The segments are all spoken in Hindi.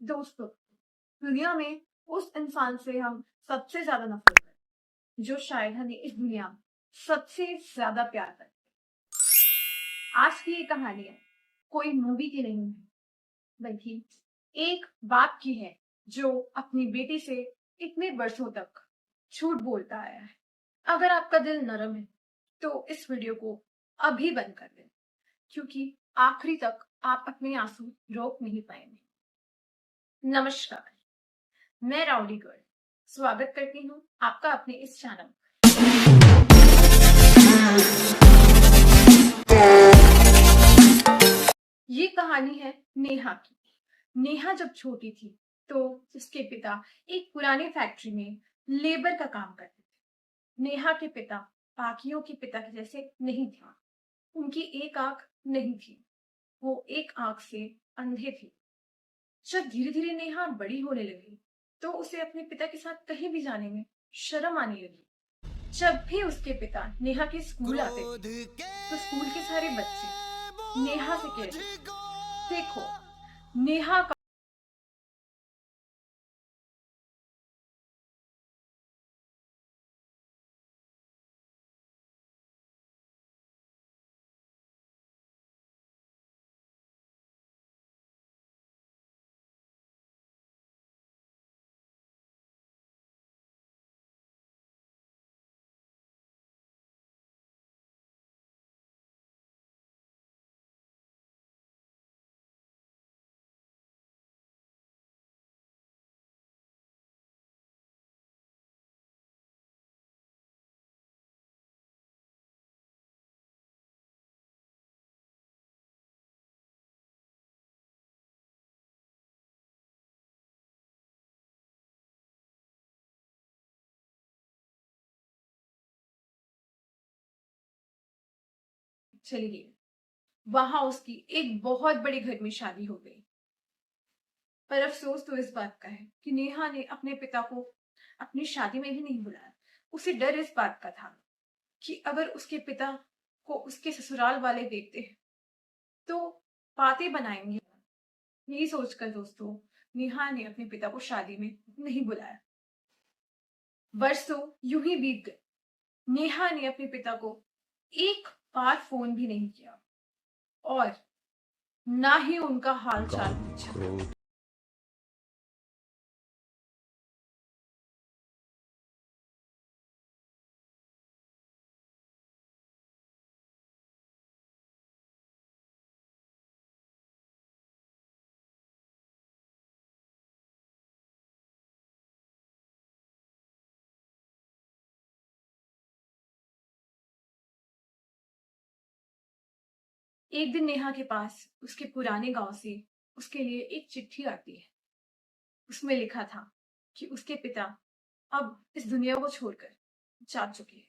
दोस्तों, दुनिया में उस इंसान से हम सबसे ज्यादा नफरत करते हैं जो शायद हमें इस दुनिया में सबसे ज्यादा प्यार करते हैं। आज की ये कहानी है कोई मूवी की नहीं है, बल्कि एक बाप की है जो अपनी बेटी से इतने वर्षों तक झूठ बोलता आया है। अगर आपका दिल नरम है तो इस वीडियो को अभी बंद कर दें, क्योंकि आखिरी तक आप अपने आंसू रोक नहीं पाएंगे। नमस्कार, मैं राउडी गर्ल स्वागत करती हूँ आपका अपने इस चैनल पर। ये कहानी है नेहा की। नेहा जब छोटी थी तो उसके पिता एक पुरानी फैक्ट्री में लेबर का काम करते थे। नेहा के पिता बाकियों के पिता के जैसे नहीं थे। उनकी एक आंख नहीं थी, वो एक आंख से अंधे थे। जब धीरे धीरे नेहा बड़ी होने लगी तो उसे अपने पिता के साथ कहीं भी जाने में शर्म आने लगी। जब भी उसके पिता नेहा के स्कूल आते थे तो स्कूल के सारे बच्चे नेहा से कहते थे, देखो नेहा का चली गई। वहां उसकी एक बहुत बड़े घर में शादी हो गई। पर अफसोस तो इस बात का है कि नेहा ने अपने पिता को अपनी शादी में भी नहीं बुलाया। उसे डर इस बात का था कि अगर उसके पिता को उसके ससुराल वाले देखते हैं तो बातें बनाएंगे। यही सोचकर दोस्तों, नेहा ने अपने पिता को शादी में नहीं बुलाया। वर्ष तो यूं ही बीत गए। नेहा ने अपने पिता को एक बार फोन भी नहीं किया और ना ही उनका हाल चाल पूछा। एक दिन नेहा के पास उसके पुराने गांव से उसके लिए एक चिट्ठी आती है। उसमें लिखा था कि उसके पिता अब इस दुनिया को छोड़कर जा चुके हैं।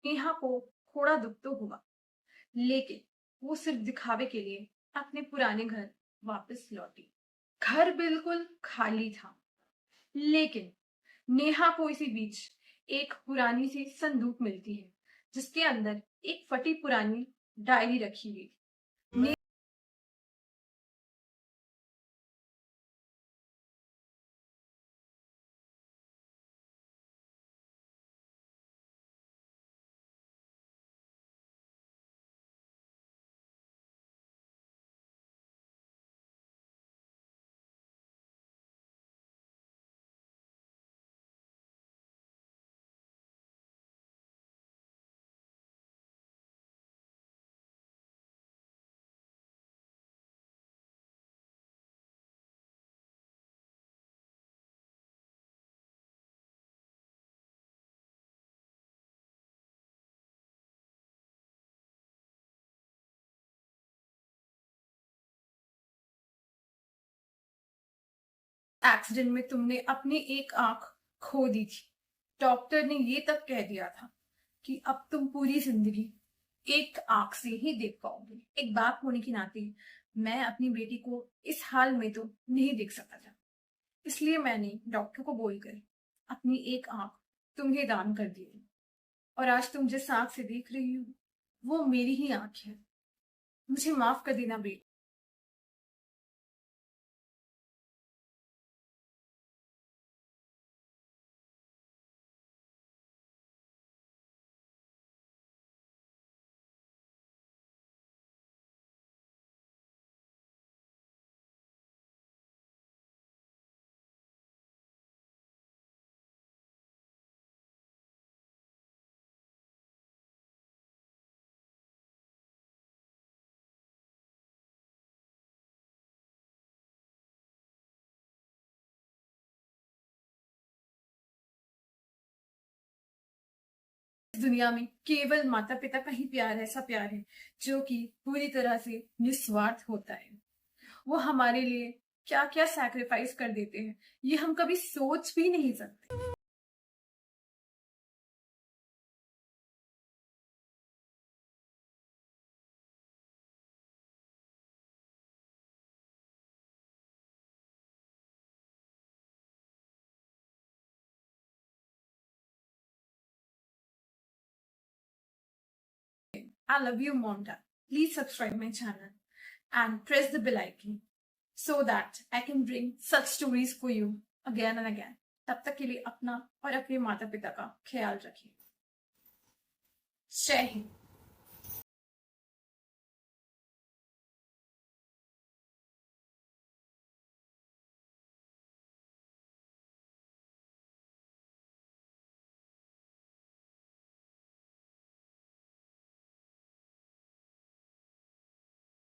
नेहा को थोड़ा दुख तो हुआ, लेकिन वो सिर्फ दिखावे के लिए अपने पुराने घर वापस लौटी। घर बिल्कुल खाली था, लेकिन नेहा को इसी बीच एक पुरानी सी संदूक मिलती है जिसके अंदर एक फटी पुरानी डायरी रखी हुई थी। एक्सीडेंट में तुमने अपनी एक आंख खो दी थी। डॉक्टर ने ये तक कह दिया था कि अब तुम पूरी जिंदगी एक आंख से ही देख पाओगे। एक बाप होने के नाते मैं अपनी बेटी को इस हाल में तो नहीं देख सकता था, इसलिए मैंने डॉक्टर को बोलकर अपनी एक आंख तुम्हें दान कर दी। और आज तुम जिस आंख से देख रही हो वो मेरी ही आंख है। मुझे माफ कर देना बेटी। इस दुनिया में केवल माता पिता का ही प्यार ऐसा प्यार है जो कि पूरी तरह से निस्वार्थ होता है। वो हमारे लिए क्या क्या सैक्रिफाइस कर देते हैं, ये हम कभी सोच भी नहीं सकते। I love you, mom, dad. Please subscribe my channel and press the bell icon so that I can bring such stories for you again and again. तब तक के लिए अपना और अपने माता पिता का ख्याल रखिए। जय हिंद।